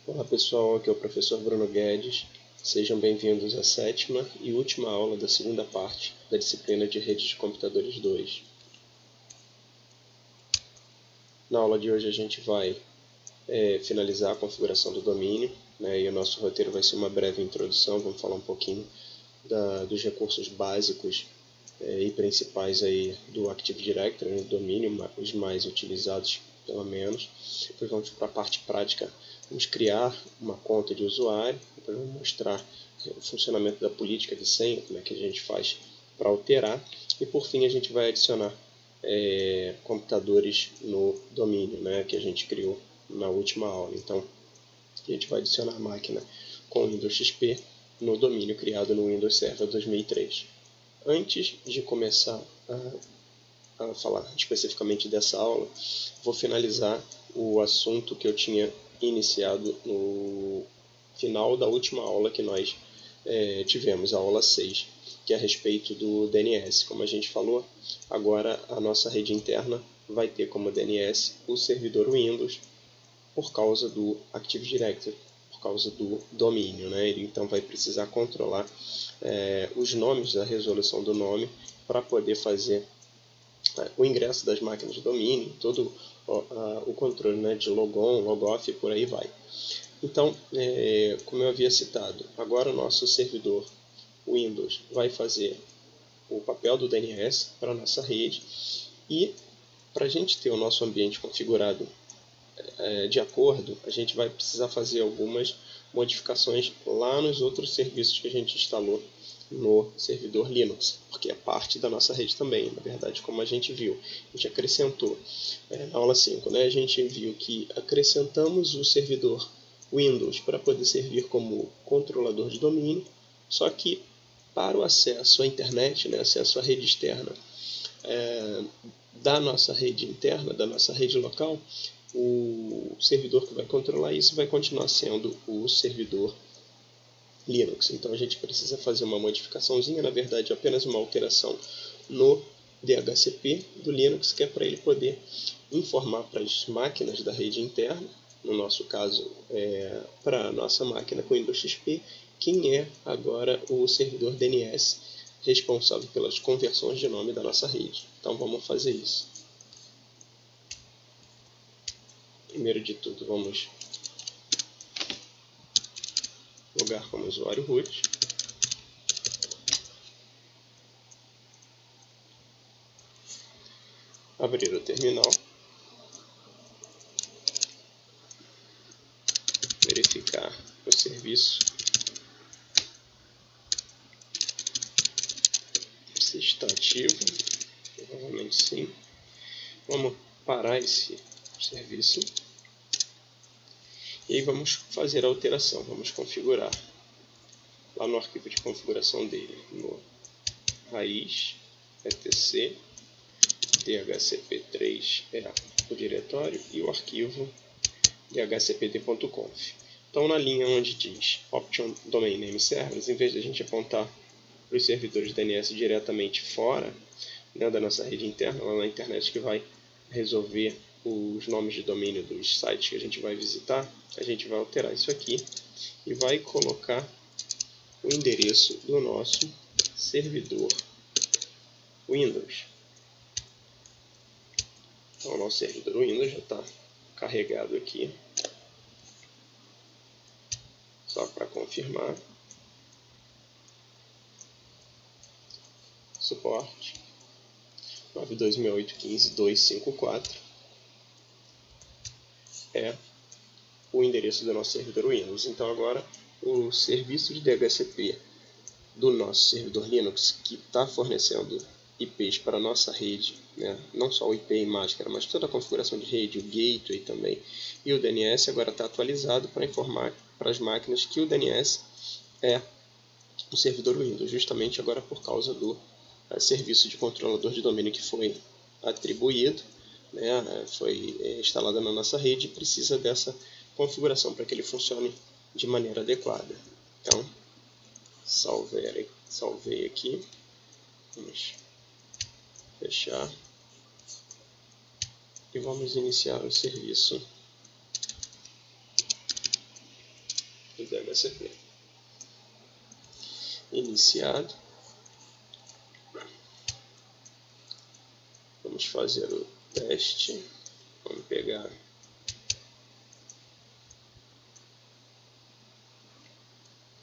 Olá pessoal, aqui é o professor Bruno Guedes. Sejam bem-vindos à sétima e última aula da segunda parte da disciplina de Redes de Computadores 2. Na aula de hoje a gente vai finalizar a configuração do domínio, né, e o nosso roteiro vai ser uma breve introdução. Vamos falar um pouquinho dos recursos básicos e principais aí do Active Directory, do domínio, os mais utilizados pelo menos. Depois vamos para a parte prática. Vamos criar uma conta de usuário, depois vamos mostrar o funcionamento da política de senha, como é que a gente faz para alterar, e por fim a gente vai adicionar computadores no domínio, né, que a gente criou na última aula. Então a gente vai adicionar a máquina com Windows XP no domínio criado no Windows Server 2003. Antes de começar a falar especificamente dessa aula, vou finalizar o assunto que eu tinha iniciado no final da última aula que nós tivemos, a aula 6, que é a respeito do DNS. Como a gente falou, agora a nossa rede interna vai ter como DNS o servidor Windows por causa do Active Directory, por causa do domínio, né? Ele então vai precisar controlar os nomes, a resolução do nome, para poder fazer o ingresso das máquinas de domínio, todo o controle, né, de logon, logoff e por aí vai. Então, como eu havia citado, agora o nosso servidor Windows vai fazer o papel do DNS para a nossa rede, e para a gente ter o nosso ambiente configurado de acordo, a gente vai precisar fazer algumas modificações lá nos outros serviços que a gente instalou no servidor Linux, porque é parte da nossa rede também. Na verdade, como a gente viu, a gente acrescentou na aula 5, né, a gente viu que acrescentamos o servidor Windows para poder servir como controlador de domínio, só que para o acesso à internet, né, acesso à rede externa da nossa rede interna, da nossa rede local, o servidor que vai controlar isso vai continuar sendo o servidor Linux. Então a gente precisa fazer uma modificaçãozinha, na verdade apenas uma alteração no DHCP do Linux, que é para ele poder informar para as máquinas da rede interna, no nosso caso para a nossa máquina com Windows XP, quem é agora o servidor DNS responsável pelas conversões de nome da nossa rede. Então vamos fazer isso. Primeiro de tudo, vamos logar como usuário root. Abrir o terminal. Verificar o serviço se está ativo. Provavelmente sim. Vamos parar esse serviço. E aí vamos fazer a alteração. Vamos configurar lá no arquivo de configuração dele, no raiz etc dhcp3 é o diretório e o arquivo dhcpd.conf. Então, na linha onde diz Option Domain Name Servers, em vez de a gente apontar para os servidores DNS diretamente fora, né, da nossa rede interna, lá na internet, que vai resolver os nomes de domínio dos sites que a gente vai visitar, a gente vai alterar isso aqui e vai colocar o endereço do nosso servidor Windows. Então, o nosso servidor Windows já está carregado aqui. Só para confirmar. Suporte 92.608.15.254 é o endereço do nosso servidor Windows. Então agora o serviço de DHCP do nosso servidor Linux, que está fornecendo IPs para a nossa rede, né? Não só o IP em máscara, mas toda a configuração de rede, o gateway também, e o DNS agora está atualizado para informar para as máquinas que o DNS é o servidor Windows, justamente agora por causa do serviço de controlador de domínio que foi atribuído, né? Foi instalado na nossa rede e precisa dessa configuração para que ele funcione de maneira adequada. Então, salvei aqui, vamos fechar e vamos iniciar o serviço do DHCP. Iniciado. Vamos fazer o teste. Vamos pegar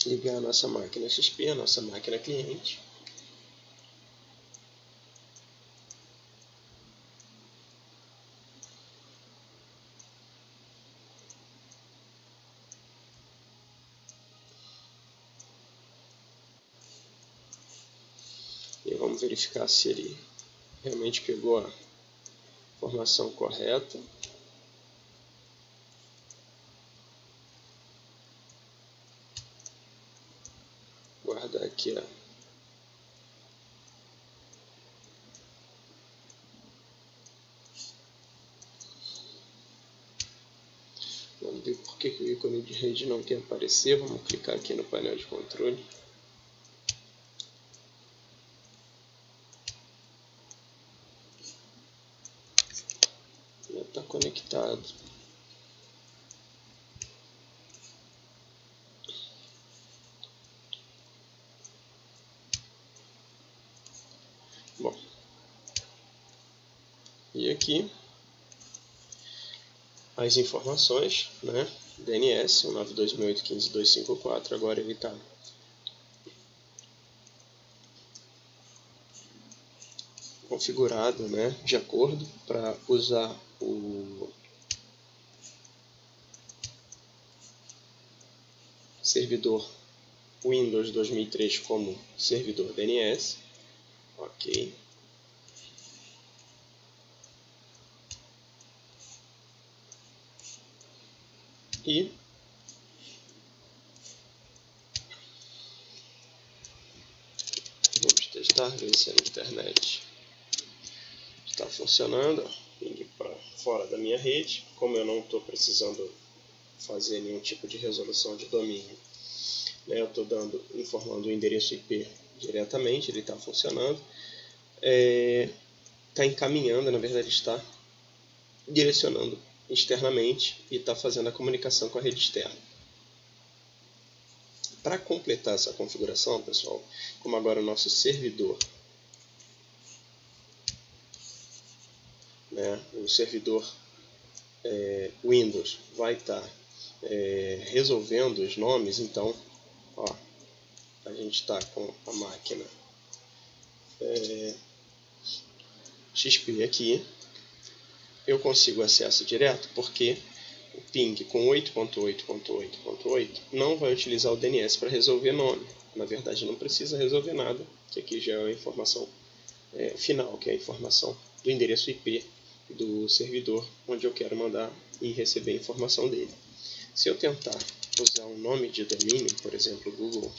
ligar a nossa máquina XP, a nossa máquina cliente. E vamos verificar se ele realmente pegou a informação correta. Guardar aqui a vamos ver por que o ícone de rede não quer aparecer. Vamos clicar aqui no painel de controle. Já está conectado. Bom, e aqui as informações, né? DNS 192.168.15.254. Agora ele está configurado, né, de acordo para usar o servidor Windows 2003 como servidor DNS. Ok. E vamos testar, ver se a internet está funcionando. Ping para fora da minha rede. Como eu não estou precisando fazer nenhum tipo de resolução de domínio, né, eu estou informando o endereço IP diretamente, ele está funcionando. Está encaminhando, na verdade está direcionando externamente e está fazendo a comunicação com a rede externa. Para completar essa configuração, pessoal, como agora o nosso servidor, né, o servidor Windows vai estar resolvendo os nomes, então ó, a gente está com a máquina XP aqui. Eu consigo acesso direto porque o ping com 8.8.8.8 não vai utilizar o DNS para resolver nome. Na verdade, não precisa resolver nada, que aqui já é a informação final, que é a informação do endereço IP do servidor onde eu quero mandar e receber a informação dele. Se eu tentar usar um nome de domínio, por exemplo, google.com,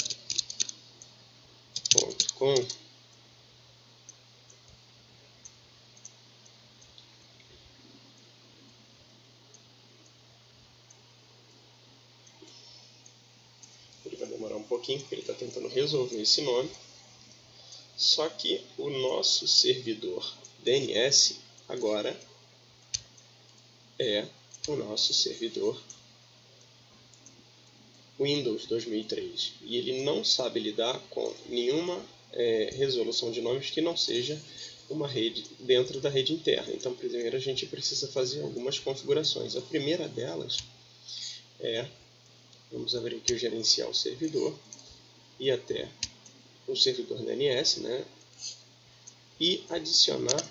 ele vai demorar um pouquinho, porque ele está tentando resolver esse nome. Só que o nosso servidor DNS agora é o nosso servidor Windows 2003. E ele não sabe lidar com nenhuma resolução de nomes que não seja uma rede dentro da rede interna. Então, primeiro a gente precisa fazer algumas configurações. A primeira delas vamos abrir aqui o gerenciar o servidor, e até o servidor DNS, né? E adicionar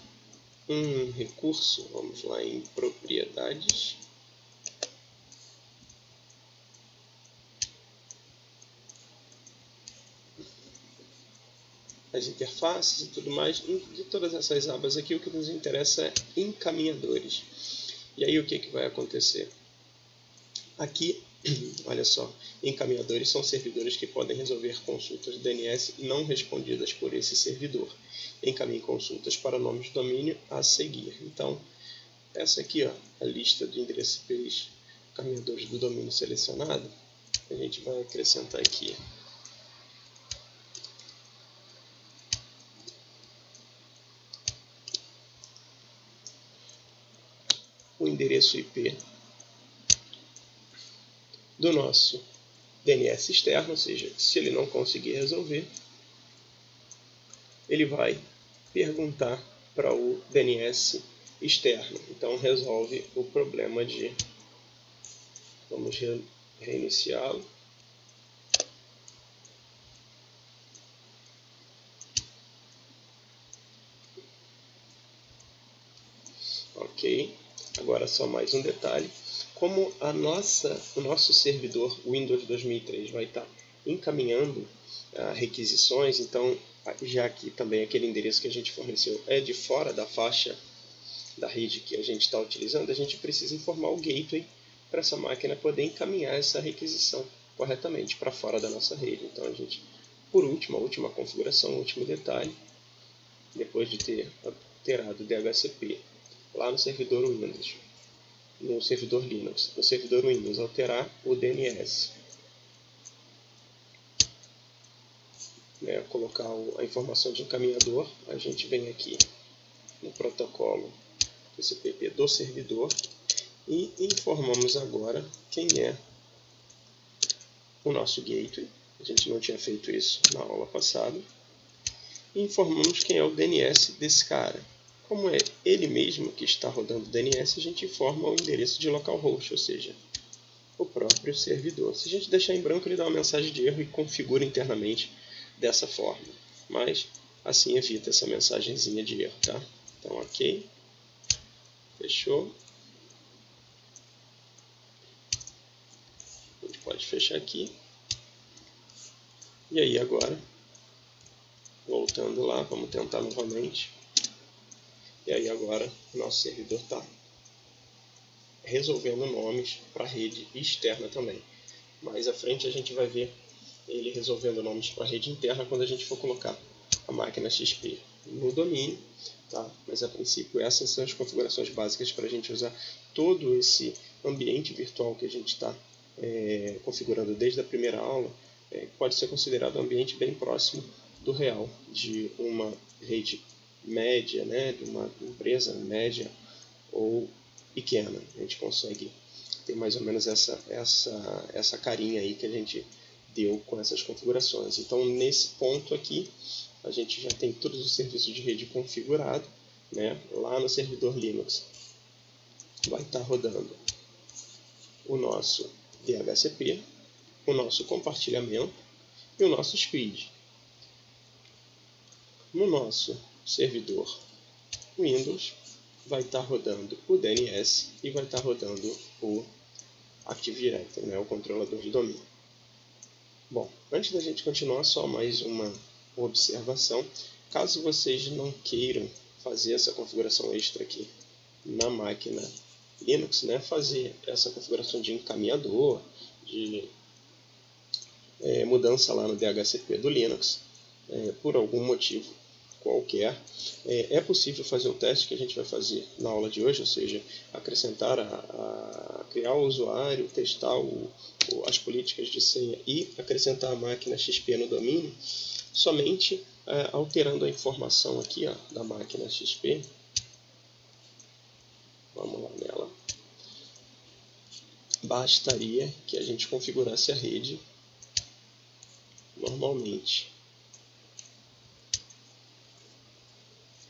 um recurso, vamos lá em propriedades, as interfaces e tudo mais. De todas essas abas aqui, o que nos interessa é encaminhadores. E aí o que vai acontecer? Aqui, olha só, encaminhadores são servidores que podem resolver consultas DNS não respondidas por esse servidor. Encaminhe consultas para nomes de domínio a seguir. Então, essa aqui, ó, a lista de endereços IPs, encaminhadores do domínio selecionado, a gente vai acrescentar aqui o endereço IP do nosso DNS externo, ou seja, se ele não conseguir resolver, ele vai perguntar para o DNS externo. Então resolve o problema de... Vamos reiniciá-lo. Ok, agora só mais um detalhe. Como o nosso servidor Windows 2003 vai estar encaminhando requisições, então já que também aquele endereço que a gente forneceu é de fora da faixa da rede que a gente está utilizando, a gente precisa informar o gateway para essa máquina poder encaminhar essa requisição corretamente para fora da nossa rede. Então a gente, por último, a última configuração, o último detalhe, depois de ter alterado o DHCP lá no servidor Windows, no servidor Linux, no servidor Windows, alterar o DNS, colocar a informação de encaminhador, a gente vem aqui no protocolo TCP/IP do servidor e informamos agora quem é o nosso gateway. A gente não tinha feito isso na aula passada. E informamos quem é o DNS desse cara. Como é ele mesmo que está rodando o DNS, a gente informa o endereço de localhost, ou seja, o próprio servidor. Se a gente deixar em branco, ele dá uma mensagem de erro e configura internamente dessa forma. Mas assim evita essa mensagenzinha de erro, tá? Então, ok. Fechou. A gente pode fechar aqui. E aí agora, voltando lá, vamos tentar novamente. E aí agora o nosso servidor está resolvendo nomes para a rede externa também. Mais à frente a gente vai ver ele resolvendo nomes para a rede interna quando a gente for colocar a máquina XP no domínio. Tá? Mas a princípio essas são as configurações básicas para a gente usar todo esse ambiente virtual que a gente está configurando desde a primeira aula. Pode ser considerado um ambiente bem próximo do real, de uma rede média, de uma empresa média ou pequena. A gente consegue ter mais ou menos essa carinha aí que a gente deu com essas configurações. Então, nesse ponto aqui, a gente já tem todos os serviços de rede configurados. Lá no servidor Linux vai estar rodando o nosso DHCP, o nosso compartilhamento e o nosso speed. No nosso servidor Windows vai estar rodando o DNS e vai estar rodando o Active Directory, o controlador de domínio. Bom, antes da gente continuar, só mais uma observação. Caso vocês não queiram fazer essa configuração extra aqui na máquina Linux, fazer essa configuração de encaminhador, de mudança lá no DHCP do Linux, por algum motivo qualquer, é possível fazer o teste que a gente vai fazer na aula de hoje, ou seja, acrescentar, criar o usuário, testar as políticas de senha e acrescentar a máquina XP no domínio, somente alterando a informação aqui da máquina XP. Vamos lá nela. Bastaria que a gente configurasse a rede normalmente.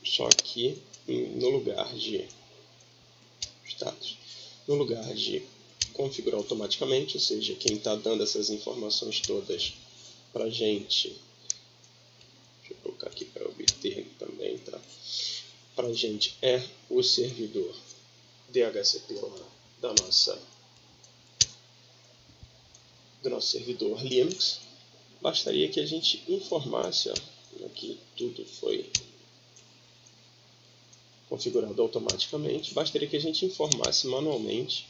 Só que no lugar de status, no lugar de configurar automaticamente, ou seja, quem está dando essas informações todas para a gente, deixa eu colocar aqui para obter também, tá? Para a gente é o servidor DHCP lá do nosso servidor Linux. Bastaria que a gente informasse, aqui tudo foi configurado automaticamente, bastaria que a gente informasse manualmente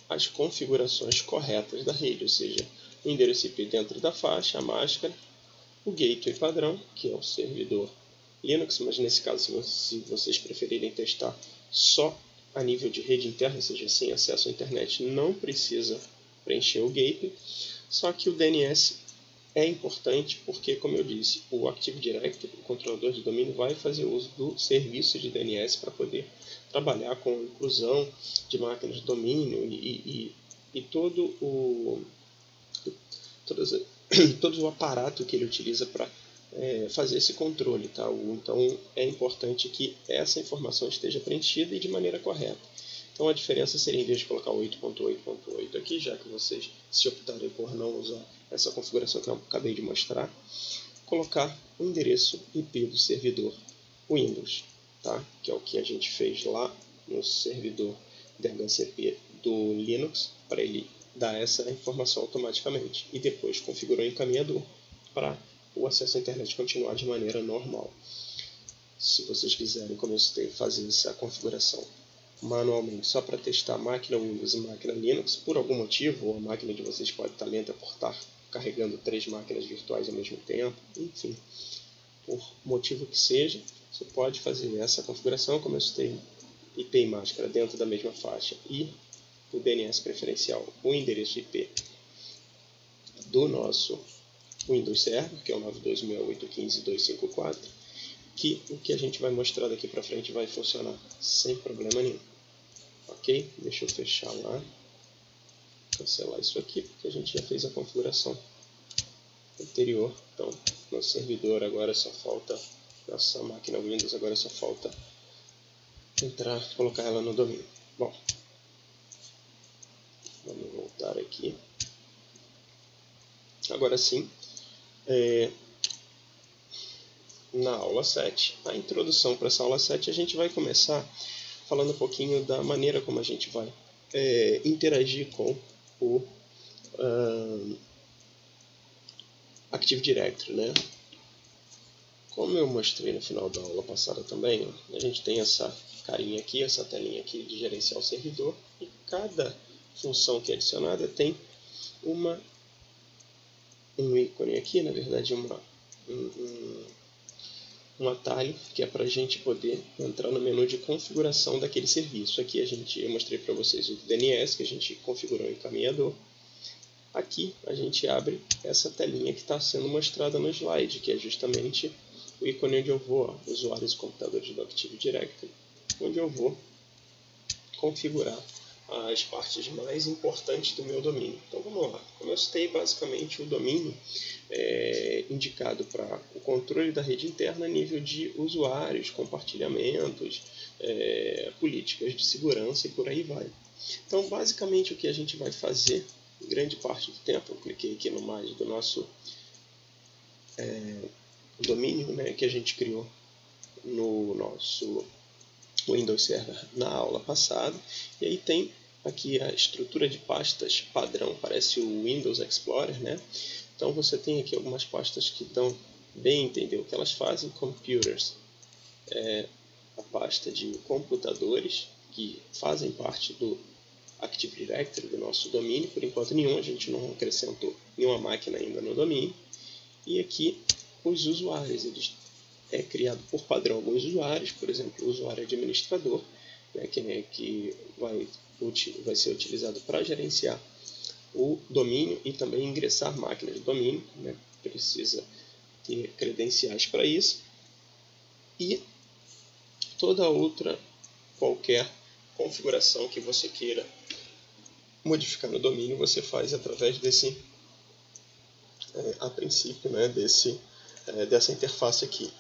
as configurações corretas da rede, ou seja, o endereço IP dentro da faixa, a máscara, o gateway padrão, que é o servidor Linux, mas nesse caso, se vocês preferirem testar só a nível de rede interna, ou seja, sem acesso à internet, não precisa preencher o gateway, só que o DNS é importante porque, como eu disse, o Active Directory, o controlador de domínio, vai fazer uso do serviço de DNS para poder trabalhar com inclusão de máquinas de domínio e e todo o aparato que ele utiliza para fazer esse controle. Tá? Então é importante que essa informação esteja preenchida e de maneira correta. Então a diferença seria, em vez de colocar 8.8.8 aqui, já que vocês se optarem por não usar essa configuração que eu acabei de mostrar, colocar o endereço IP do servidor Windows, tá? Que é o que a gente fez lá no servidor DHCP do Linux, para ele dar essa informação automaticamente. E depois configurou o encaminhador para o acesso à internet continuar de maneira normal. Se vocês quiserem, como eu citei, fazer essa configuração manualmente só para testar máquina Windows e máquina Linux, por algum motivo, ou a máquina de vocês pode estar lenta por estar carregando 3 máquinas virtuais ao mesmo tempo, enfim, por motivo que seja, você pode fazer essa configuração, como eu citei, IP e máscara dentro da mesma faixa e o DNS preferencial, o endereço IP do nosso Windows Server, que é o 92.168.15.254, que o que a gente vai mostrar daqui para frente vai funcionar sem problema nenhum. Ok? Deixa eu fechar lá, cancelar isso aqui, porque a gente já fez a configuração anterior. Então, nosso servidor agora só falta, nossa máquina Windows agora só falta entrar, colocar ela no domínio. Bom, vamos voltar aqui. Agora sim, na aula 7, a introdução para essa aula 7, a gente vai começar falando um pouquinho da maneira como a gente vai interagir com o Active Directory, né? Como eu mostrei no final da aula passada também, a gente tem essa carinha aqui, essa telinha aqui de gerenciar o servidor, e cada função que é adicionada tem um ícone aqui, na verdade um atalho, que é para a gente poder entrar no menu de configuração daquele serviço. Aqui eu mostrei para vocês o DNS, que a gente configurou o encaminhador. Aqui a gente abre essa telinha que está sendo mostrada no slide, que é justamente o ícone onde eu vou, usuários e computadores do Active Directory, onde eu vou configurar as partes mais importantes do meu domínio. Então vamos lá. Como eu citei, basicamente o domínio é indicado para o controle da rede interna a nível de usuários, compartilhamentos, políticas de segurança e por aí vai. Então basicamente o que a gente vai fazer, grande parte do tempo, eu cliquei aqui no mais do nosso domínio, né, que a gente criou no nosso Windows Server na aula passada, e aí tem aqui a estrutura de pastas padrão, parece o Windows Explorer, né? Então você tem aqui algumas pastas que dão bem a entender o que elas fazem. Computers é a pasta de computadores que fazem parte do Active Directory do nosso domínio. Por enquanto nenhum, a gente não acrescentou nenhuma máquina ainda no domínio. E aqui os usuários, eles é criado por padrão alguns usuários, por exemplo, o usuário administrador, né, que vai ser utilizado para gerenciar o domínio e também ingressar máquinas do domínio, né, precisa ter credenciais para isso, e toda outra, qualquer configuração que você queira modificar no domínio, você faz através desse, a princípio, né, dessa interface aqui.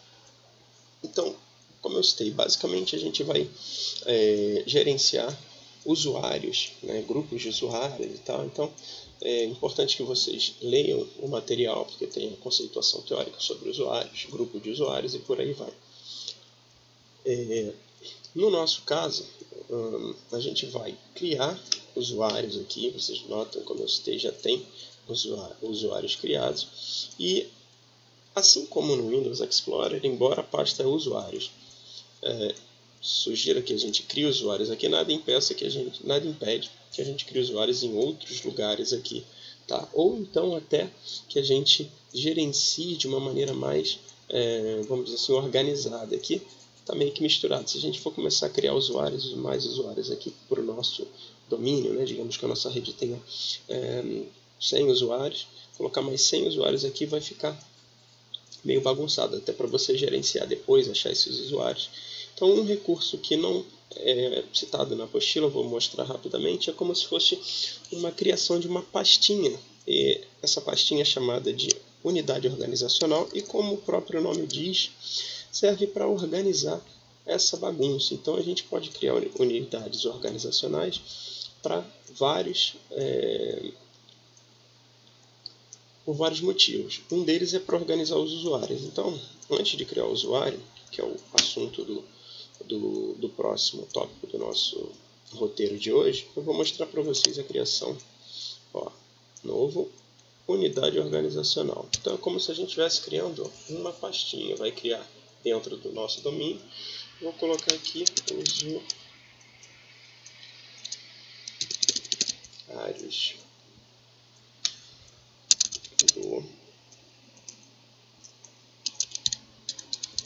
Então, como eu citei, basicamente a gente vai gerenciar usuários, né, grupos de usuários e tal. Então, é importante que vocês leiam o material, porque tem a conceituação teórica sobre usuários, grupo de usuários e por aí vai. No nosso caso, a gente vai criar usuários aqui. Vocês notam, como eu citei, já tem usuários criados. E assim como no Windows Explorer, embora a pasta usuários sugira que a gente crie usuários aqui, nada impede que a gente crie usuários em outros lugares aqui, tá? Ou então até que a gente gerencie de uma maneira mais, vamos dizer assim, organizada. Aqui está meio que misturado. Se a gente for começar a criar mais usuários aqui para o nosso domínio, né? Digamos que a nossa rede tenha 100 usuários, colocar mais 100 usuários aqui vai ficar meio bagunçado, até para você gerenciar depois, achar esses usuários. Então, um recurso que não citado na apostila, vou mostrar rapidamente, é como se fosse uma criação de uma pastinha. E essa pastinha é chamada de unidade organizacional e, como o próprio nome diz, serve para organizar essa bagunça. Então a gente pode criar unidades organizacionais para por vários motivos. Um deles é para organizar os usuários. Então, antes de criar o usuário, que é o assunto do próximo tópico do nosso roteiro de hoje, eu vou mostrar para vocês a criação. Novo, unidade organizacional. Então é como se a gente estivesse criando uma pastinha. Vai criar dentro do nosso domínio. Vou colocar aqui usuários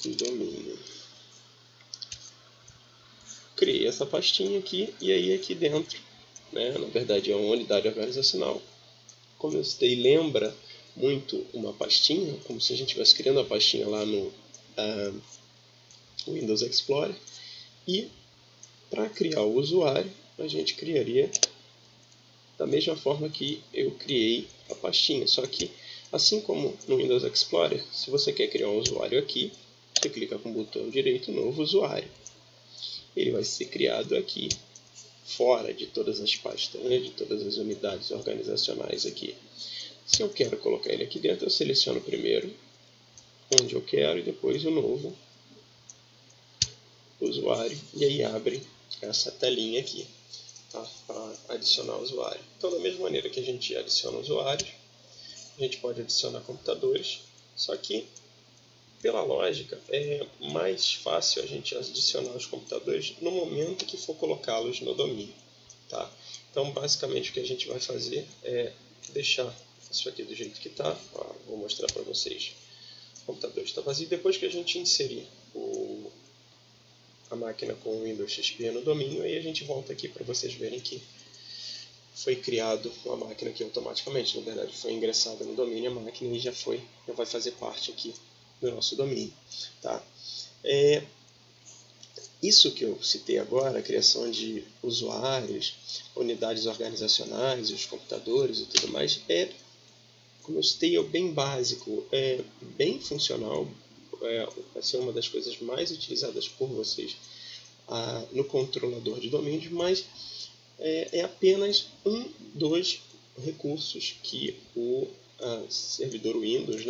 do domínio. Criei essa pastinha aqui e aí aqui dentro, na verdade é uma unidade organizacional. Como eu citei, lembra muito uma pastinha, como se a gente estivesse criando a pastinha lá no Windows Explorer. E para criar o usuário, a gente criaria da mesma forma que eu criei a pastinha. Só que, assim como no Windows Explorer, se você quer criar um usuário aqui, você clica com o botão direito, novo usuário. Ele vai ser criado aqui, fora de todas as pastas, de todas as unidades organizacionais aqui. Se eu quero colocar ele aqui dentro, eu seleciono primeiro onde eu quero e depois o novo usuário. E aí abre essa telinha aqui, tá? Para adicionar o usuário. Então, da mesma maneira que a gente adiciona usuários, a gente pode adicionar computadores, só que, pela lógica, é mais fácil a gente adicionar os computadores no momento que for colocá-los no domínio. Tá? Então, basicamente, o que a gente vai fazer é deixar isso aqui do jeito que está. Vou mostrar para vocês. O computador está vazio. Depois que a gente inserir a máquina com o Windows XP no domínio, aí a gente volta aqui para vocês verem que foi criado uma máquina aqui automaticamente. Na verdade, foi ingressada no domínio a máquina e já vai fazer parte aqui do nosso domínio. Tá? Isso que eu citei agora, a criação de usuários, unidades organizacionais, os computadores e tudo mais, como eu citei, é bem básico, é bem funcional, vai ser uma das coisas mais utilizadas por vocês no controlador de domínios, mas é apenas um dos recursos que o servidor Windows,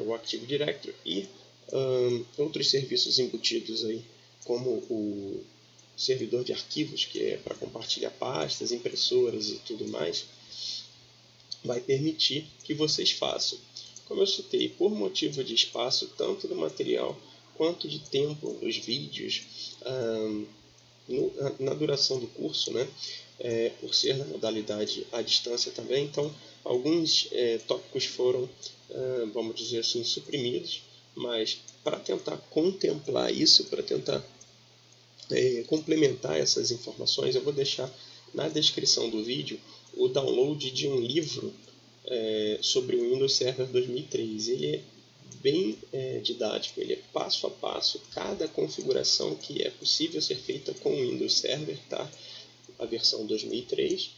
o Active Directory e outros serviços embutidos aí, como o servidor de arquivos, que é para compartilhar pastas, impressoras e tudo mais, vai permitir que vocês façam. Como eu citei, por motivo de espaço, tanto do material quanto de tempo dos vídeos, na duração do curso, por ser na modalidade à distância também, então alguns tópicos foram, vamos dizer assim, suprimidos, mas para tentar contemplar isso, para tentar complementar essas informações, eu vou deixar na descrição do vídeo o download de um livro sobre o Windows Server 2003. Ele é bem didático, ele é passo a passo, cada configuração que é possível ser feita com o Windows Server, tá? A versão 2003.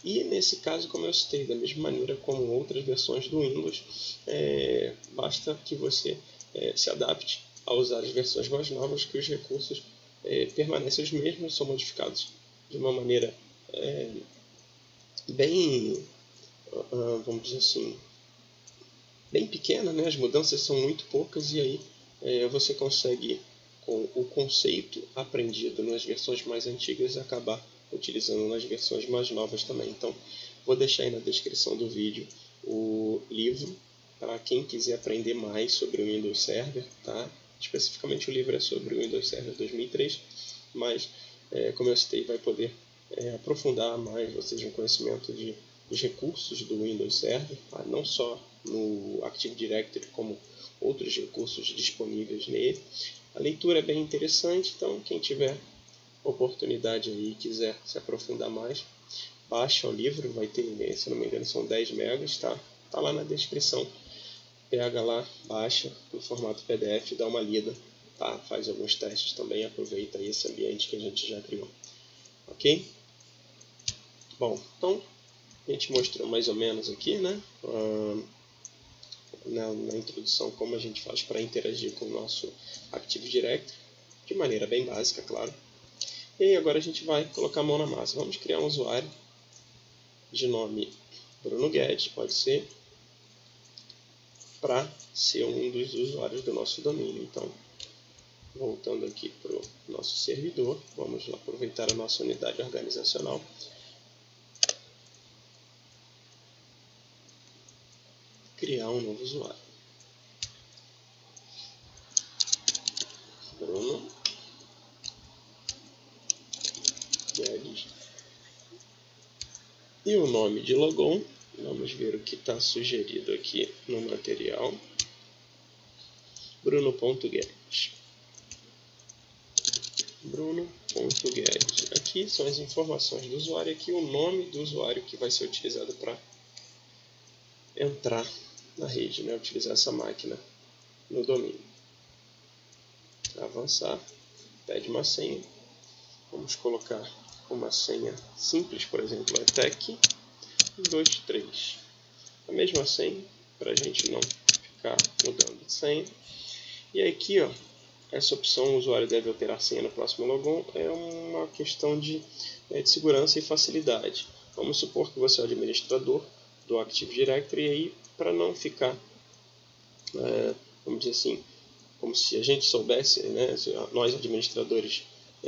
E nesse caso, como eu citei, da mesma maneira como outras versões do Windows, basta que você se adapte a usar as versões mais novas, que os recursos permanecem os mesmos, são modificados de uma maneira bem, vamos dizer assim, bem pequena, as mudanças são muito poucas e aí você consegue, com o conceito aprendido nas versões mais antigas, acabar utilizando nas versões mais novas também. Então, vou deixar aí na descrição do vídeo o livro para quem quiser aprender mais sobre o Windows Server, tá? Especificamente o livro é sobre o Windows Server 2003, mas, como eu citei, vai poder aprofundar mais vocês no conhecimento dos recursos do Windows Server, tá? Não só no Active Directory, como outros recursos disponíveis nele. A leitura é bem interessante, então quem tiver oportunidade aí e quiser se aprofundar mais, baixa o livro, vai ter, se não me engano, são 10 megas, tá? Lá na descrição. Pega lá, baixa no formato PDF, dá uma lida tá? Faz alguns testes também, aproveita aí esse ambiente que a gente já criou, ok? Bom, então a gente mostrou mais ou menos aqui, né, na introdução, como a gente faz para interagir com o nosso Active Directory, de maneira bem básica, claro. E aí agora a gente vai colocar a mão na massa. Vamos criar um usuário de nome Bruno Guedes, pode ser, para ser um dos usuários do nosso domínio. Então, voltando aqui para o nosso servidor, vamos aproveitar a nossa unidade organizacional. Criar um novo usuário. Bruno Guedes. E o nome de logon, vamos ver o que está sugerido aqui no material. Bruno.Guedes. Bruno.Guedes. Aqui são as informações do usuário, aqui o nome do usuário que vai ser utilizado para entrar na rede, né? Utilizar essa máquina no domínio. Avançar, pede uma senha. Vamos colocar uma senha simples, por exemplo, etec123. A mesma senha, para a gente não ficar mudando de senha. E aqui, ó, essa opção, o usuário deve alterar a senha no próximo logon, é uma questão de segurança e facilidade. Vamos supor que você é o administrador do Active Directory, e aí, para não ficar, vamos dizer assim, como se a gente soubesse, né, se nós administradores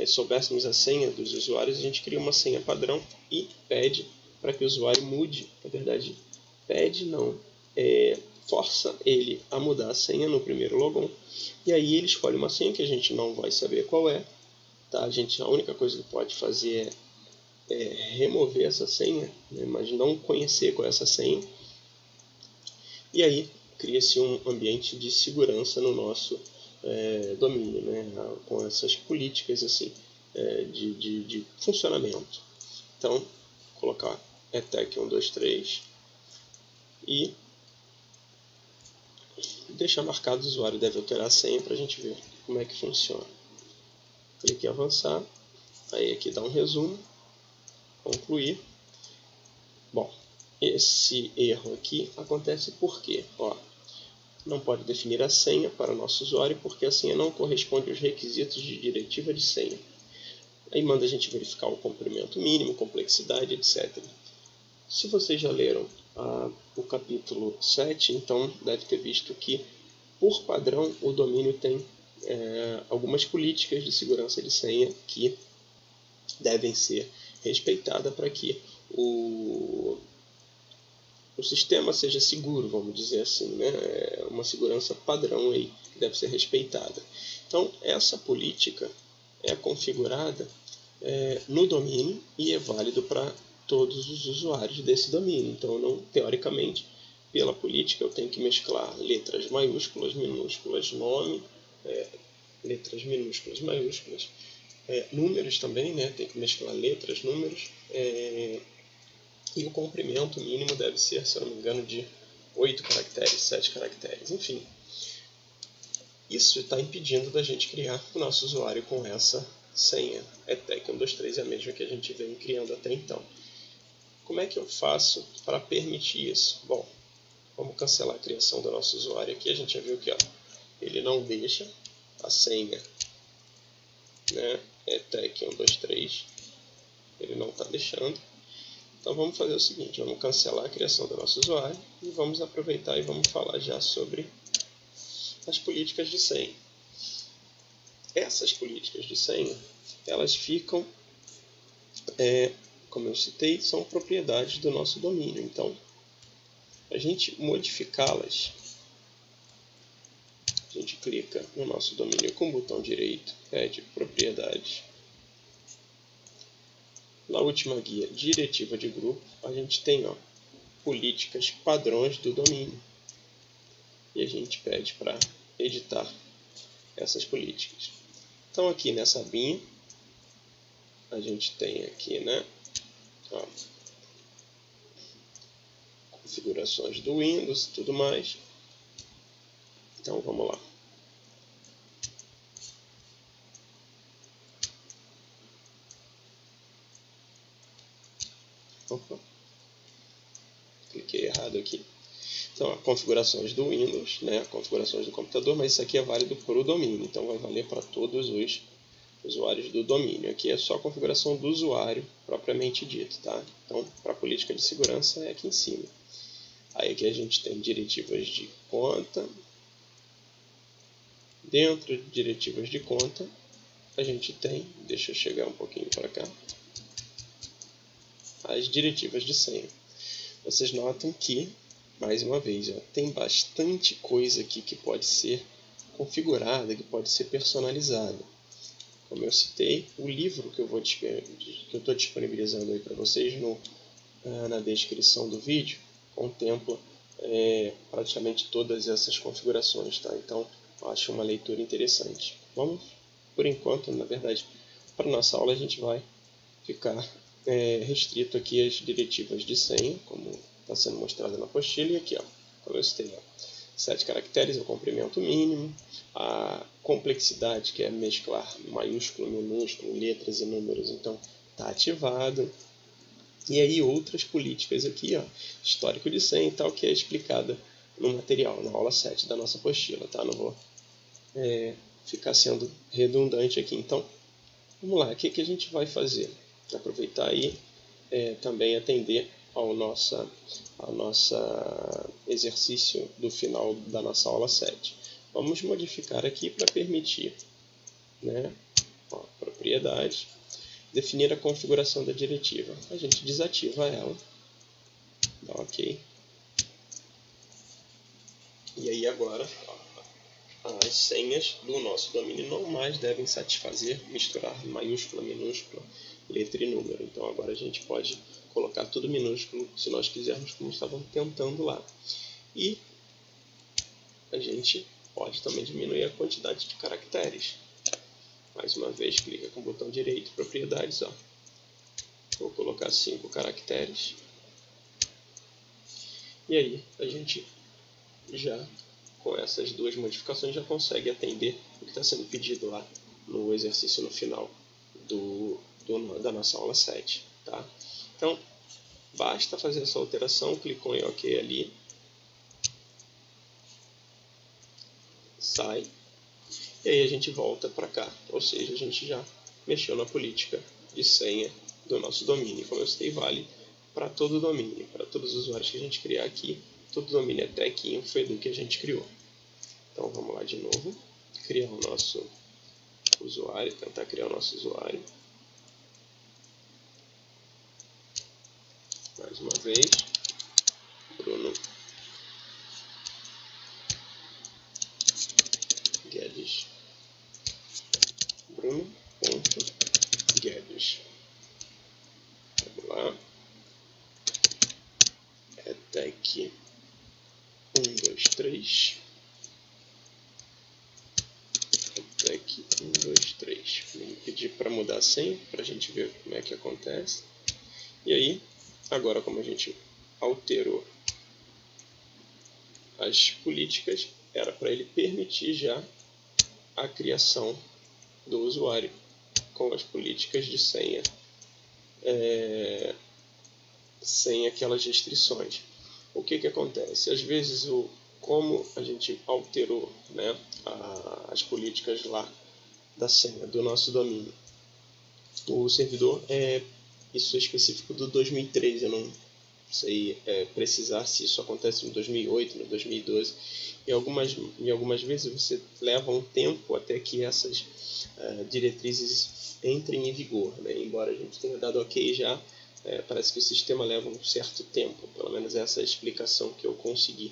soubéssemos a senha dos usuários, a gente cria uma senha padrão e pede para que o usuário mude. Na verdade, pede não, força ele a mudar a senha no primeiro logon, e aí ele escolhe uma senha que a gente não vai saber qual é, tá? A única coisa que pode fazer é remover essa senha, né, mas não conhecer qual é essa senha, e aí cria-se um ambiente de segurança no nosso domínio, né, com essas políticas assim, de funcionamento. Então, colocar etec123 e deixar marcado o usuário deve alterar a senha para a gente ver como é que funciona. Clique em avançar, aí aqui dá um resumo, concluir. Bom, esse erro aqui acontece porque, ó, não pode definir a senha para o nosso usuário porque a senha não corresponde aos requisitos de diretiva de senha. Aí manda a gente verificar o comprimento mínimo, complexidade, etc. Se vocês já leram o capítulo 7, então deve ter visto que, por padrão, o domínio tem algumas políticas de segurança de senha que devem ser respeitadas para que o sistema seja seguro, vamos dizer assim, né? É uma segurança padrão aí que deve ser respeitada. Então, essa política é configurada no domínio e é válido para todos os usuários desse domínio. Então, não, teoricamente, pela política, eu tenho que mesclar letras maiúsculas, minúsculas, nome, letras minúsculas, maiúsculas, números também, né? Tem que mesclar letras, números, e o comprimento mínimo deve ser, se eu não me engano, de 8 caracteres, 7 caracteres, enfim. Isso está impedindo da gente criar o nosso usuário com essa senha etec123, é a mesma que a gente vem criando até então. Como é que eu faço para permitir isso? Bom, vamos cancelar a criação do nosso usuário aqui. A gente já viu que ele não deixa a senha, né, etec123, ele não está deixando. Então vamos fazer o seguinte, vamos cancelar a criação do nosso usuário e vamos aproveitar e vamos falar já sobre as políticas de senha. Essas políticas de senha, elas ficam, como eu citei, são propriedades do nosso domínio. Então, a gente modificá-las, a gente clica no nosso domínio com o botão direito, pede propriedades. Na última guia, diretiva de grupo, a gente tem políticas padrões do domínio. E a gente pede para editar essas políticas. Então aqui nessa abinha, a gente tem aqui, né, configurações do Windows e tudo mais. Então vamos lá. Opa, cliquei errado aqui. Então, configurações do Windows, né, configurações do computador, mas isso aqui é válido para o domínio, então vai valer para todos os usuários do domínio. Aqui é só a configuração do usuário propriamente dito, tá? Então, para a política de segurança é aqui em cima. Aí aqui a gente tem diretivas de conta. Dentro de diretivas de conta, a gente tem, deixa eu chegar um pouquinho para cá, as diretivas de senha. Vocês notam que, mais uma vez, ó, tem bastante coisa aqui que pode ser configurada, que pode ser personalizada. Como eu citei, o livro que eu estou disponibilizando aí para vocês na descrição do vídeo contempla praticamente todas essas configurações, tá? Então, eu acho uma leitura interessante. Vamos, por enquanto, na verdade, para nossa aula a gente vai ficar restrito aqui às diretivas de senha, como está sendo mostrado na apostila, e aqui, ó, como eu citei, ó, 7 caracteres é o comprimento mínimo, a complexidade, que é mesclar maiúsculo, minúsculo, letras e números, então está ativado. E aí outras políticas aqui, ó, histórico de senha e tal, que é explicada no material, na aula 7 da nossa apostila, tá? Não vou ficar sendo redundante aqui. Então, vamos lá, o que a gente vai fazer? Aproveitar e também atender ao nosso exercício do final da nossa aula 7. Vamos modificar aqui para permitir, né, ó, propriedade, definir a configuração da diretiva. A gente desativa ela, dá OK. E aí agora, ó, as senhas do nosso domínio não mais devem satisfazer misturar maiúscula, minúscula, letra e número. Então agora a gente pode colocar tudo minúsculo se nós quisermos, como estavam tentando lá. E a gente pode também diminuir a quantidade de caracteres. Mais uma vez, clica com o botão direito, propriedades, ó. Vou colocar 5 caracteres. E aí a gente já, com essas duas modificações, já consegue atender o que está sendo pedido lá no exercício no final da nossa aula 7. Tá? Então, basta fazer essa alteração, clicou em OK ali, sai, e aí a gente volta para cá, ou seja, a gente já mexeu na política de senha do nosso domínio. Como eu citei, vale para todo o domínio, para todos os usuários que a gente criar aqui, todo domínio até aqui foi do que a gente criou. Então vamos lá de novo, criar o nosso usuário, tentar criar o nosso usuário. Mais uma vez, Bruno Guedes. Bruno.Guedes. Vamos lá. ETEC 123. ETEC 123. Vamos pedir para mudar a senha, para a gente ver como é que acontece. E aí, agora como a gente alterou as políticas, era para ele permitir já a criação do usuário com as políticas de senha sem aquelas restrições. O que acontece? Às vezes, como a gente alterou, né, as políticas lá da senha do nosso domínio, o servidor isso é específico do 2013, eu não sei precisar se isso acontece no 2008, no 2012. Em algumas vezes você leva um tempo até que essas diretrizes entrem em vigor, né? Embora a gente tenha dado OK já, parece que o sistema leva um certo tempo, pelo menos essa é a explicação que eu consegui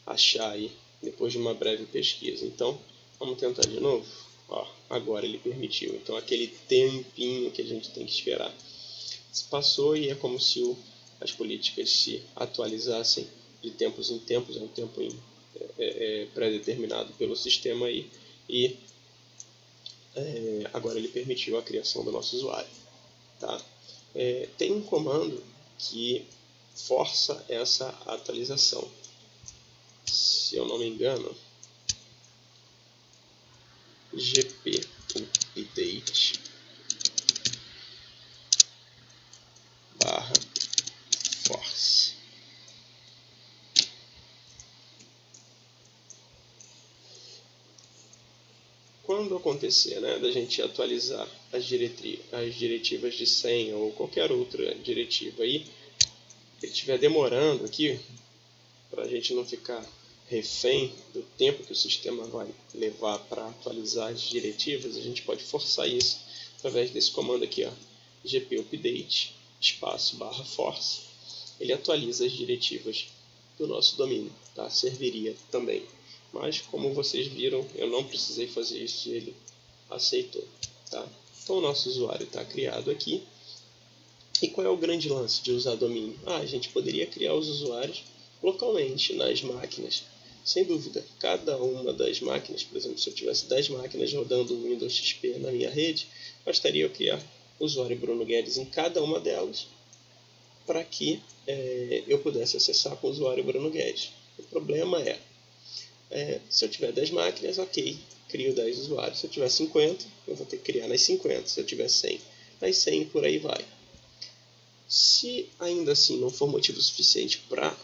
achar aí depois de uma breve pesquisa. Então, vamos tentar de novo. Ó, agora ele permitiu, então aquele tempinho que a gente tem que esperar se passou e é como se as políticas se atualizassem de tempos em tempos, é um tempo pré-determinado pelo sistema aí, e agora ele permitiu a criação do nosso usuário. Tá? Tem um comando que força essa atualização. Se eu não me engano, gp update quando acontecer, né, da gente atualizar as diretivas de senha ou qualquer outra diretiva aí, se estiver demorando aqui, para a gente não ficar refém do tempo que o sistema vai levar para atualizar as diretivas, a gente pode forçar isso através desse comando aqui, ó, gpupdate /force. Ele atualiza as diretivas do nosso domínio, tá? Serviria também. Mas, como vocês viram, eu não precisei fazer isso e ele aceitou, tá? Então, o nosso usuário está criado aqui. E qual é o grande lance de usar domínio? A gente poderia criar os usuários localmente nas máquinas. Sem dúvida, cada uma das máquinas, por exemplo, se eu tivesse 10 máquinas rodando o Windows XP na minha rede, bastaria eu criar o usuário Bruno Guedes em cada uma delas para que eu pudesse acessar com o usuário Bruno Guedes. O problema se eu tiver 10 máquinas, ok, crio 10 usuários. Se eu tiver 50, eu vou ter que criar nas 50. Se eu tiver 100, nas 100 por aí vai. Se ainda assim não for motivo suficiente para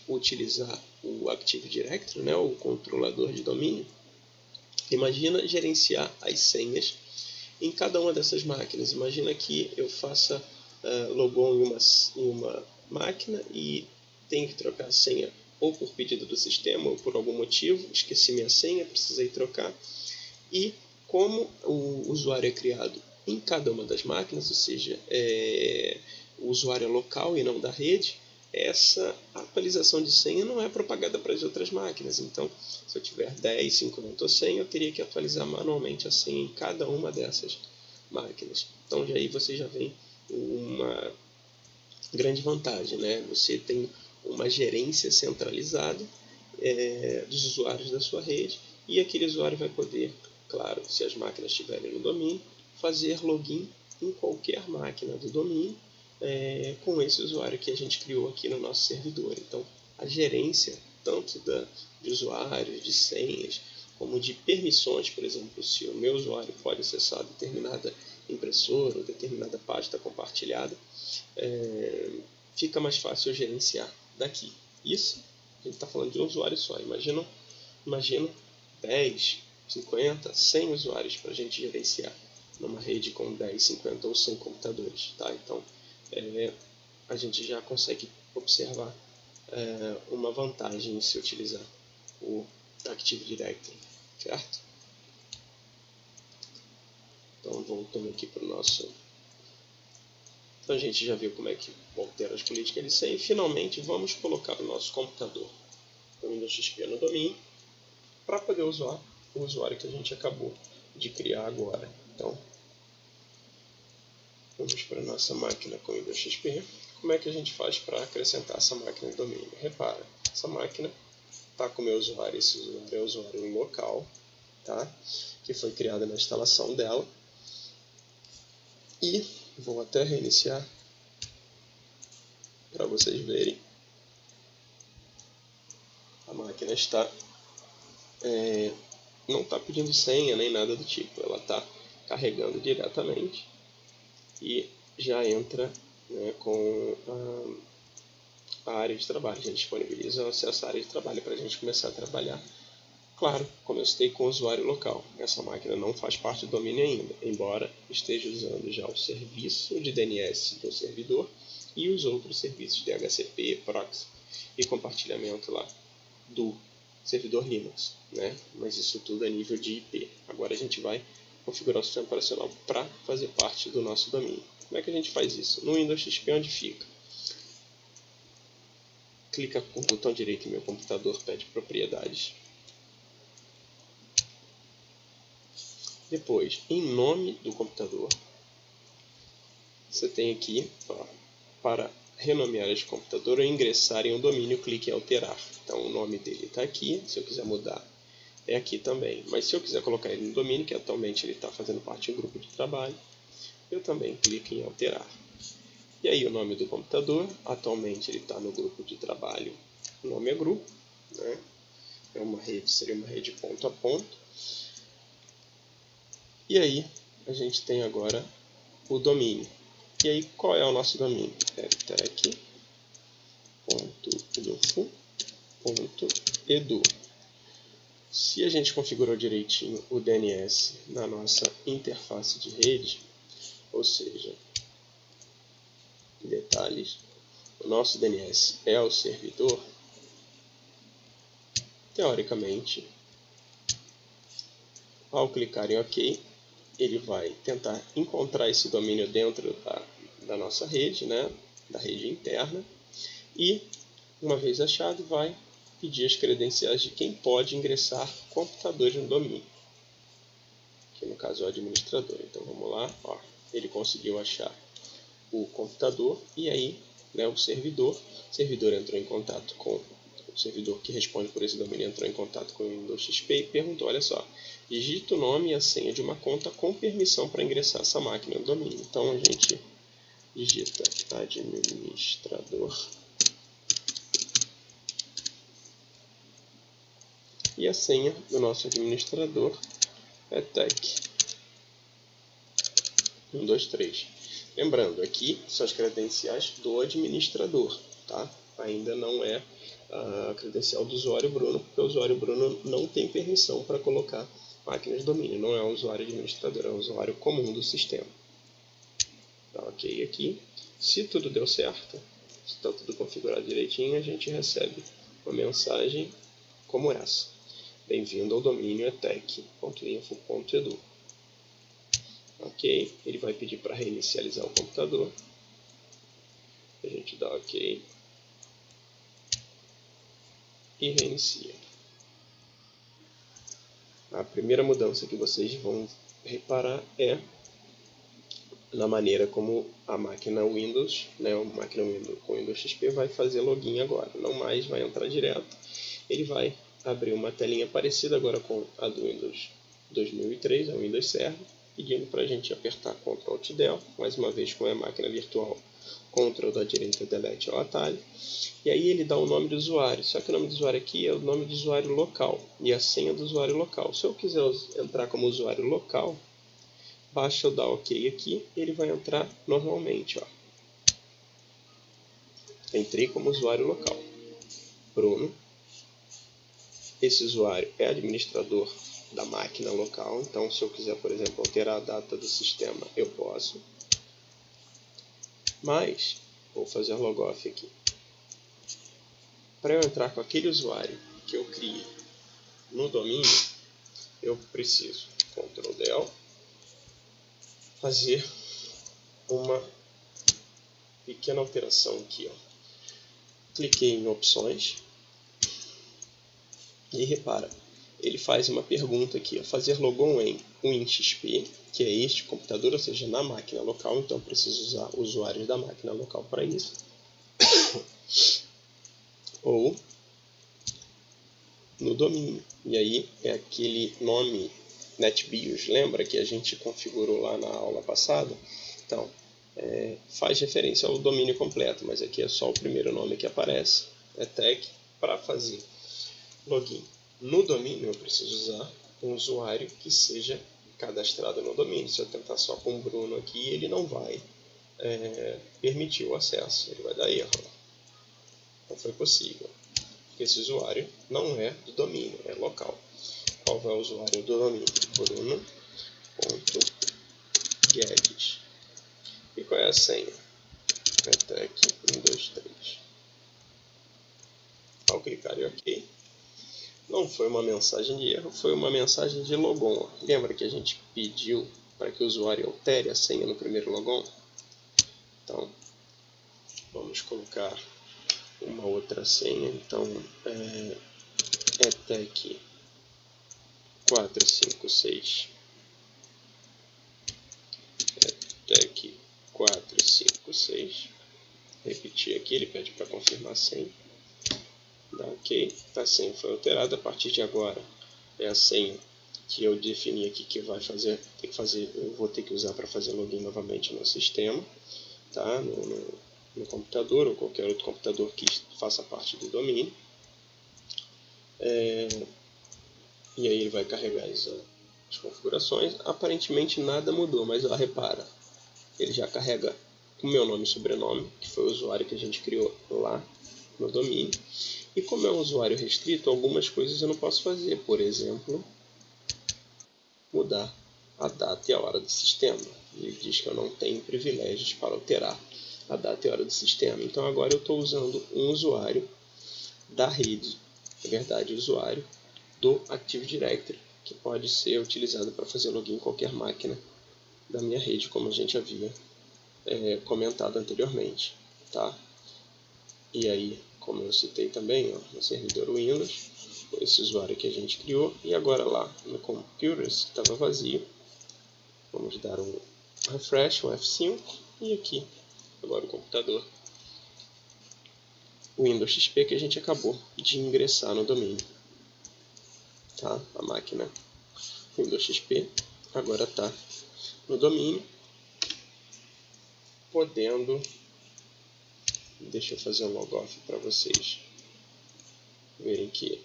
utilizar o Active Directory, né, o controlador de domínio, imagina gerenciar as senhas em cada uma dessas máquinas. Imagina que eu faça logon em uma máquina e tenho que trocar a senha ou por pedido do sistema ou por algum motivo, esqueci minha senha, precisei trocar. E como o usuário é criado em cada uma das máquinas, ou seja, o usuário é local e não da rede, essa atualização de senha não é propagada para as outras máquinas. Então, se eu tiver 10, 50 ou 100, eu teria que atualizar manualmente a senha em cada uma dessas máquinas. Então, aí você já vem uma grande vantagem, né? Você tem uma gerência centralizada dos usuários da sua rede e aquele usuário vai poder, claro, se as máquinas estiverem no domínio, fazer login em qualquer máquina do domínio com esse usuário que a gente criou aqui no nosso servidor. Então, a gerência tanto de usuários, de senhas, como de permissões, por exemplo, se o meu usuário pode acessar determinada impressora ou determinada pasta compartilhada, fica mais fácil eu gerenciar daqui. Isso, a gente está falando de um usuário só. Imagina 10, 50, 100 usuários para a gente gerenciar numa rede com 10, 50 ou 100 computadores. Tá? Então, a gente já consegue observar uma vantagem em se utilizar o Active Directory, certo? Então, voltando aqui para o nosso... Então, a gente já viu como é que altera as políticas de senha. E, finalmente, vamos colocar o nosso computador no Windows XP no domínio para poder usar o usuário que a gente acabou de criar agora. Então, vamos para a nossa máquina com Windows XP. Como é que a gente faz para acrescentar essa máquina no domínio? Repara, essa máquina está com o meu usuário. Esse usuário é o usuário local, tá? Que foi criado na instalação dela. E vou até reiniciar para vocês verem. A máquina está não está pedindo senha nem nada do tipo. Ela está carregando diretamente e já entra, né, com a área de trabalho. Já disponibiliza o acesso à área de trabalho para a gente começar a trabalhar. Claro, como eu citei, com o usuário local. Essa máquina não faz parte do domínio ainda, embora esteja usando já o serviço de DNS do servidor e os outros serviços de DHCP, proxy e compartilhamento lá do servidor Linux, né? Mas isso tudo a nível de IP. Agora a gente vai configurar o sistema operacional para fazer parte do nosso domínio. Como é que a gente faz isso? No Windows XP, onde fica? Clica com o botão direito no meu computador, pede propriedades. Depois, em nome do computador, você tem aqui, ó, para renomear este computador ou ingressar em um domínio, clique em alterar. Então o nome dele está aqui, se eu quiser mudar é aqui também. Mas se eu quiser colocar ele no domínio, que atualmente ele está fazendo parte de um grupo de trabalho, eu também clico em alterar. E aí o nome do computador, atualmente ele está no grupo de trabalho, o nome é grupo, né? Seria uma rede ponto a ponto. E aí a gente tem agora o domínio. E aí qual é o nosso domínio? Tech.info.edu. Se a gente configurou direitinho o DNS na nossa interface de rede, ou seja, detalhes, o nosso DNS é o servidor, teoricamente, ao clicar em OK, ele vai tentar encontrar esse domínio dentro da nossa rede, né, da rede interna, e, uma vez achado, vai pedir as credenciais de quem pode ingressar computadores no domínio, que no caso é o administrador. Então vamos lá, ó, ele conseguiu achar o computador e aí, né, o servidor entrou em contato com o servidor que responde por esse domínio, entrou em contato com o Windows XP e perguntou, olha só, digita o nome e a senha de uma conta com permissão para ingressar essa máquina no domínio. Então a gente digita administrador e a senha do nosso administrador é tech123. Lembrando, aqui são as credenciais do administrador, tá? Ainda não é a credencial do usuário Bruno, porque o usuário Bruno não tem permissão para colocar máquinas de domínio, não é o usuário administrador, é o usuário comum do sistema. Tá ok aqui. Se tudo deu certo, se está tudo configurado direitinho, a gente recebe uma mensagem como essa. Bem-vindo ao domínio etec.info.edu. Ok, ele vai pedir para reinicializar o computador. A gente dá ok e reinicia. A primeira mudança que vocês vão reparar é na maneira como a máquina Windows, né, a máquina Windows com Windows XP vai fazer login agora. Não mais vai entrar direto. Ele vai abrir uma telinha parecida agora com a do Windows 2003, a Windows Server, pedindo para a gente apertar Ctrl Alt Del, mais uma vez com a máquina virtual, Ctrl da direita, Delete é o atalho, e aí ele dá o nome do usuário, só que o nome do usuário aqui é o nome do usuário local, e a senha do usuário local. Se eu quiser entrar como usuário local, basta eu dar OK aqui, ele vai entrar normalmente, ó. Entrei como usuário local, Bruno. Esse usuário é administrador da máquina local, então se eu quiser, por exemplo, alterar a data do sistema, eu posso. Mas, vou fazer logoff aqui. Para eu entrar com aquele usuário que eu criei no domínio, eu preciso, Ctrl Del, fazer uma pequena alteração aqui, ó. Cliquei em opções e repara, ele faz uma pergunta aqui, ó, fazer logon em WinXP, que é este computador, ou seja, na máquina local, então eu preciso usar usuários da máquina local para isso. Ou no domínio, e aí é aquele nome NetBIOS, lembra que a gente configurou lá na aula passada? Então, faz referência ao domínio completo, mas aqui é só o primeiro nome que aparece, é tech. Para fazer login no domínio, eu preciso usar um usuário que seja cadastrado no domínio. Se eu tentar só com o Bruno aqui, ele não vai permitir o acesso, ele vai dar erro. Não foi possível, porque esse usuário não é do domínio, é local. Qual é o usuário do domínio? Bruno.guedes. E qual é a senha? Etec123. Ao clicar em OK, não foi uma mensagem de erro, foi uma mensagem de logon. Lembra que a gente pediu para que o usuário altere a senha no primeiro logon? Então, vamos colocar uma outra senha. Então, etec456. etec456. Repetir aqui, ele pede para confirmar a senha. Dá OK, a senha foi alterada. A partir de agora é a senha que eu defini aqui que vai fazer, eu vou ter que usar para fazer login novamente no sistema, tá? No computador ou qualquer outro computador que faça parte do domínio. E aí ele vai carregar as configurações. Aparentemente nada mudou, mas ó, repara, ele já carrega o meu nome e sobrenome, que foi o usuário que a gente criou lá, no domínio. E como é um usuário restrito, algumas coisas eu não posso fazer. Por exemplo, mudar a data e a hora do sistema. Ele diz que eu não tenho privilégios para alterar a data e a hora do sistema. Então agora eu estou usando um usuário da rede, na verdade, usuário do Active Directory, que pode ser utilizado para fazer login em qualquer máquina da minha rede, como a gente havia comentado anteriormente. Tá? E aí, como eu citei também, ó, no servidor Windows, esse usuário que a gente criou, e agora lá no Computers, que estava vazio, vamos dar um refresh, um F5, e aqui, agora o computador Windows XP que a gente acabou de ingressar no domínio. Tá? A máquina Windows XP agora está no domínio, podendo, deixa eu fazer um logoff para vocês verem que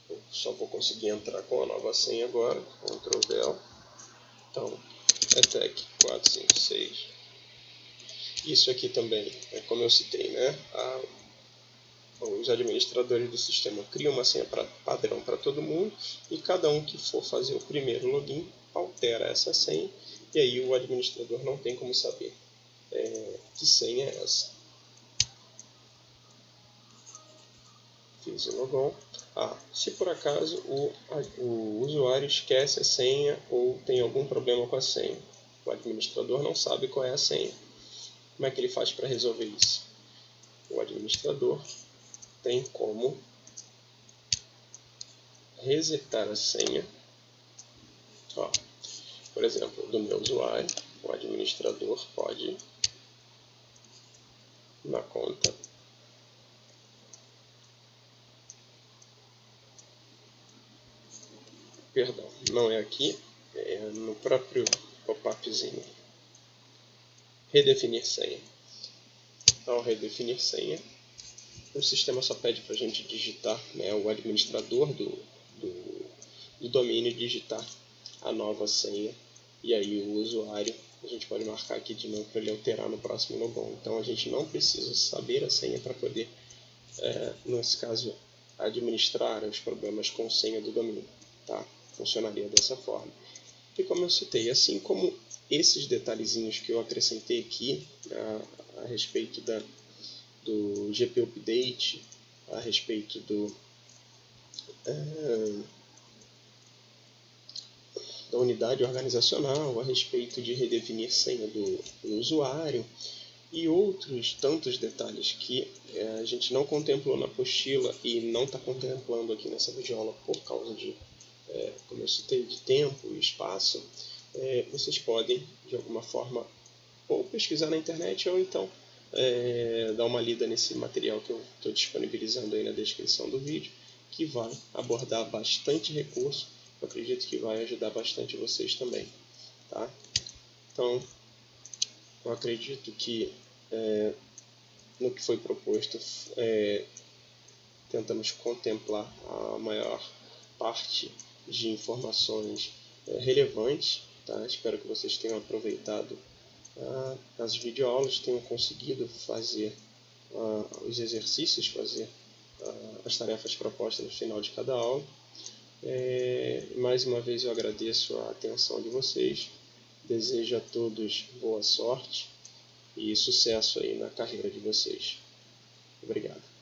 eu só vou conseguir entrar com a nova senha agora, Ctrl L, então ETEC 456, isso aqui também, como eu citei, né? Os administradores do sistema criam uma senha padrão para todo mundo e cada um que for fazer o primeiro login altera essa senha e aí o administrador não tem como saber que senha é essa. Fiz o logon. Se por acaso o usuário esquece a senha ou tem algum problema com a senha, o administrador não sabe qual é a senha. Como é que ele faz para resolver isso? O administrador tem como resetar a senha. Por exemplo, do meu usuário, o administrador pode, na conta, perdão, não é aqui, é no próprio pop-upzinho, redefinir senha. Ao redefinir senha, o sistema só pede para a gente digitar, né, o administrador do domínio digitar a nova senha, e aí o usuário, a gente pode marcar aqui de novo para ele alterar no próximo logon. Então a gente não precisa saber a senha para poder, nesse caso, administrar os problemas com senha do domínio. Tá? Funcionaria dessa forma. E como eu citei, assim como esses detalhezinhos que eu acrescentei aqui a respeito do GP Update, a respeito da unidade organizacional, a respeito de redefinir senha do usuário e outros tantos detalhes que a gente não contemplou na apostila e não está contemplando aqui nessa videoaula por causa de, como eu citei, de tempo e espaço, vocês podem, de alguma forma, ou pesquisar na internet ou então dar uma lida nesse material que eu estou disponibilizando aí na descrição do vídeo, que vai abordar bastante recurso. Eu acredito que vai ajudar bastante vocês também. Tá? Então, eu acredito que no que foi proposto, tentamos contemplar a maior parte de informações relevantes. Tá? Espero que vocês tenham aproveitado as videoaulas, tenham conseguido fazer os exercícios, fazer as tarefas propostas no final de cada aula. Mais uma vez eu agradeço a atenção de vocês, desejo a todos boa sorte e sucesso aí na carreira de vocês. Obrigado.